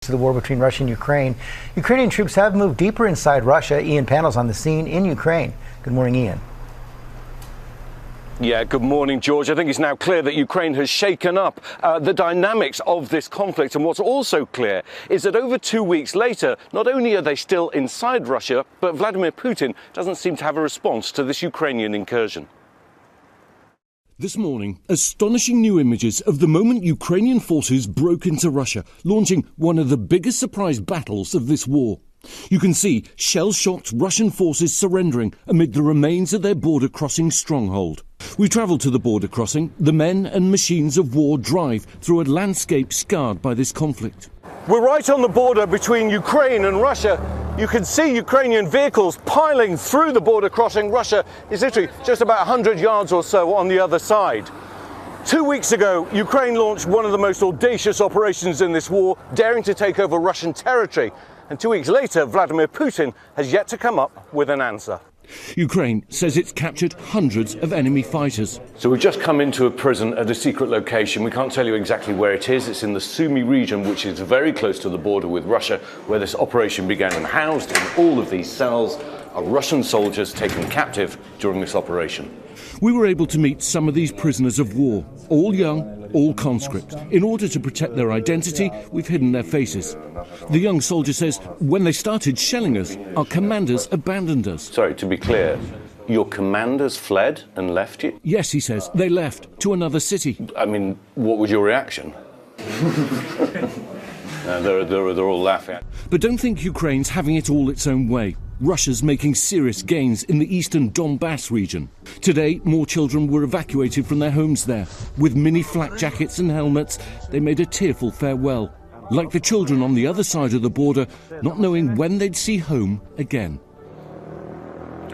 To the war between Russia and Ukraine. Ukrainian troops have moved deeper inside Russia. Ian Pannell's on the scene in Ukraine. Good morning, Ian. Yeah, good morning, George. I think it's now clear that Ukraine has shaken up the dynamics of this conflict. And what's also clear is that over 2 weeks later, not only are they still inside Russia, but Vladimir Putin doesn't seem to have a response to this Ukrainian incursion. This morning, astonishing new images of the moment Ukrainian forces broke into Russia, launching one of the biggest surprise battles of this war. You can see shell-shocked Russian forces surrendering amid the remains of their border-crossing stronghold. We travel to the border crossing. The men and machines of war drive through a landscape scarred by this conflict. We're right on the border between Ukraine and Russia. You can see Ukrainian vehicles piling through the border crossing. Russia is literally just about 100 yards or so on the other side. 2 weeks ago, Ukraine launched one of the most audacious operations in this war, daring to take over Russian territory. And 2 weeks later, Vladimir Putin has yet to come up with an answer. Ukraine says it's captured hundreds of enemy fighters. So we've just come into a prison at a secret location. We can't tell you exactly where it is. It's in the Sumy region, which is very close to the border with Russia, where this operation began. And housed in all of these cells are Russian soldiers taken captive during this operation. We were able to meet some of these prisoners of war, all young, all conscripts. In order to protect their identity, we've hidden their faces. The young soldier says, when they started shelling us, our commanders abandoned us. Sorry, to be clear, your commanders fled and left you? Yes, he says, they left to another city. I mean, what was your reaction? They're all laughing. But don't think Ukraine's having it all its own way. Russia's making serious gains in the eastern Donbass region. Today, more children were evacuated from their homes there. With mini flak jackets and helmets, they made a tearful farewell. Like the children on the other side of the border, not knowing when they'd see home again.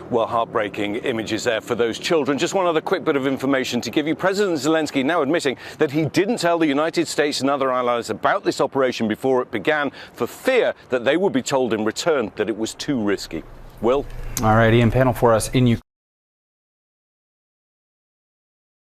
Well, heartbreaking images there for those children. Just one other quick bit of information to give you. President Zelensky now admitting that he didn't tell the United States and other allies about this operation before it began for fear that they would be told in return that it was too risky. Will? All right, Ian Pannell for us in Ukraine.